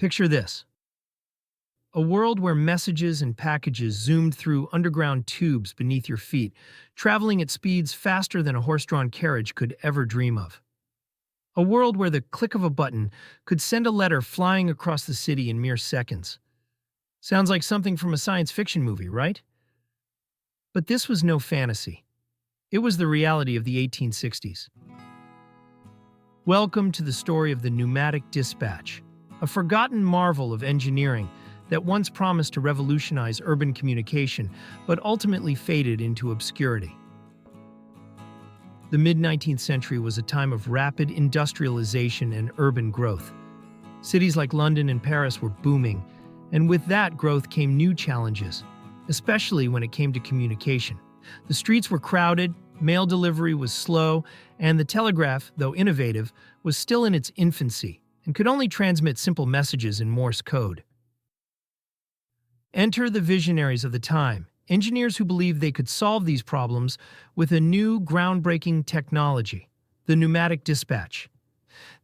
Picture this: a world where messages and packages zoomed through underground tubes beneath your feet, traveling at speeds faster than a horse-drawn carriage could ever dream of. A world where the click of a button could send a letter flying across the city in mere seconds. Sounds like something from a science fiction movie, right? But this was no fantasy. It was the reality of the 1860s. Welcome to the story of the Pneumatic Dispatch, a forgotten marvel of engineering that once promised to revolutionize urban communication, but ultimately faded into obscurity. The mid-19th century was a time of rapid industrialization and urban growth. Cities like London and Paris were booming, and with that growth came new challenges, especially when it came to communication. The streets were crowded, mail delivery was slow, and the telegraph, though innovative, was still in its infancy and could only transmit simple messages in Morse code. Enter the visionaries of the time, engineers who believed they could solve these problems with a new, groundbreaking technology, the Pneumatic Dispatch.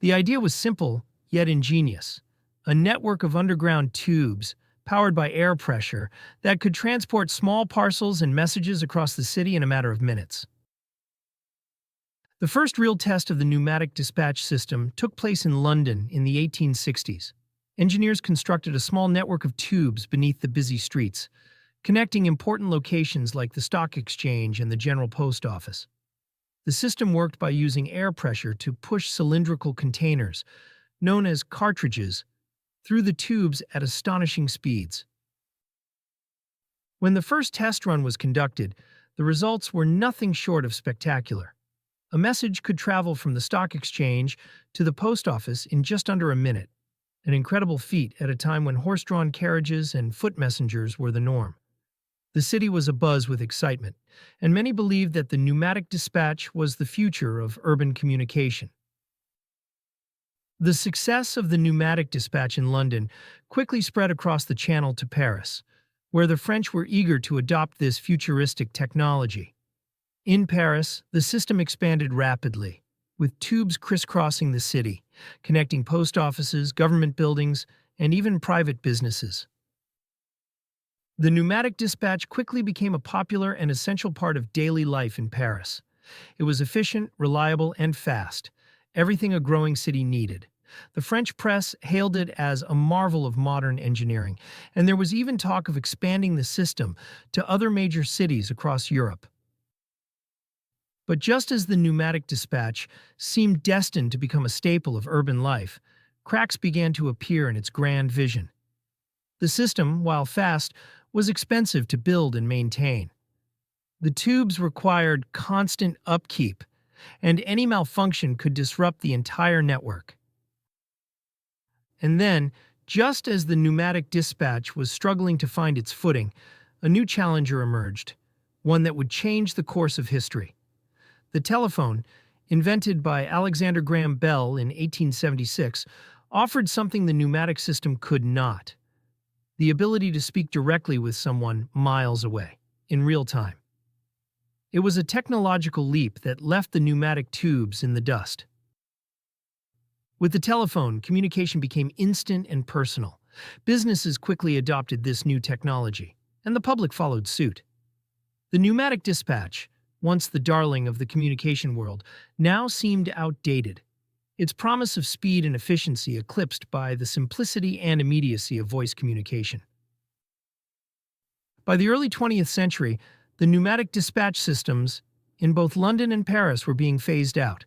The idea was simple, yet ingenious: a network of underground tubes, powered by air pressure, that could transport small parcels and messages across the city in a matter of minutes. The first real test of the Pneumatic Dispatch system took place in London in the 1860s. Engineers constructed a small network of tubes beneath the busy streets, connecting important locations like the stock exchange and the general post office. The system worked by using air pressure to push cylindrical containers, known as cartridges, through the tubes at astonishing speeds. When the first test run was conducted, the results were nothing short of spectacular. A message could travel from the stock exchange to the post office in just under a minute, an incredible feat at a time when horse-drawn carriages and foot messengers were the norm. The city was abuzz with excitement, and many believed that the Pneumatic Dispatch was the future of urban communication. The success of the Pneumatic Dispatch in London quickly spread across the Channel to Paris, where the French were eager to adopt this futuristic technology. In Paris, the system expanded rapidly, with tubes crisscrossing the city, connecting post offices, government buildings, and even private businesses. The Pneumatic Dispatch quickly became a popular and essential part of daily life in Paris. It was efficient, reliable, and fast, everything a growing city needed. The French press hailed it as a marvel of modern engineering, and there was even talk of expanding the system to other major cities across Europe. But just as the Pneumatic Dispatch seemed destined to become a staple of urban life, cracks began to appear in its grand vision. The system, while fast, was expensive to build and maintain. The tubes required constant upkeep, and any malfunction could disrupt the entire network. And then, just as the Pneumatic Dispatch was struggling to find its footing, a new challenger emerged, one that would change the course of history. The telephone, invented by Alexander Graham Bell in 1876, offered something the pneumatic system could not: the ability to speak directly with someone miles away, in real time. It was a technological leap that left the pneumatic tubes in the dust. With the telephone, communication became instant and personal. Businesses quickly adopted this new technology, and the public followed suit. The Pneumatic Dispatch, once the darling of the communication world, now seemed outdated, its promise of speed and efficiency eclipsed by the simplicity and immediacy of voice communication. By the early 20th century, the Pneumatic Dispatch systems in both London and Paris were being phased out.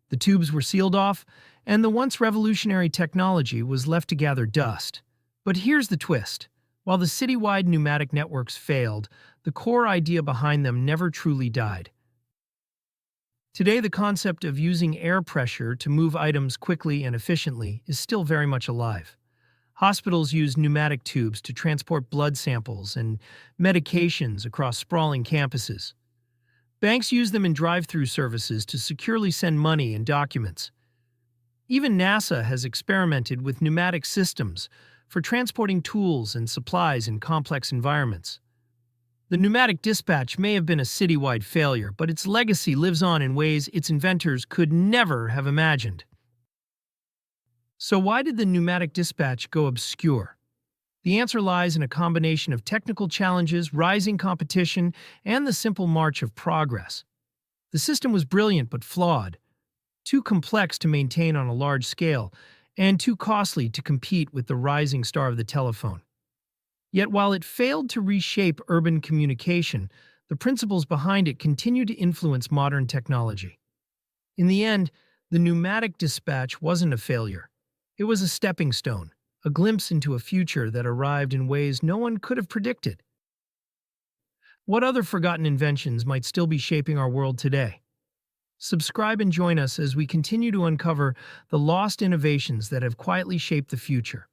The tubes were sealed off, and the once revolutionary technology was left to gather dust. But here's the twist: while the citywide pneumatic networks failed, the core idea behind them never truly died. Today, the concept of using air pressure to move items quickly and efficiently is still very much alive. Hospitals use pneumatic tubes to transport blood samples and medications across sprawling campuses. Banks use them in drive-through services to securely send money and documents. Even NASA has experimented with pneumatic systems for transporting tools and supplies in complex environments. The Pneumatic Dispatch may have been a citywide failure, but its legacy lives on in ways its inventors could never have imagined. So why did the pneumatic dispatch go obscure? The answer lies in a combination of technical challenges, rising competition, and the simple march of progress. The system was brilliant but flawed, too complex to maintain on a large scale, and too costly to compete with the rising star of the telephone. Yet while it failed to reshape urban communication, the principles behind it continue to influence modern technology. In the end, the pneumatic dispatch wasn't a failure. It was a stepping stone, a glimpse into a future that arrived in ways no one could have predicted. What other forgotten inventions might still be shaping our world today? Subscribe and join us as we continue to uncover the lost innovations that have quietly shaped the future.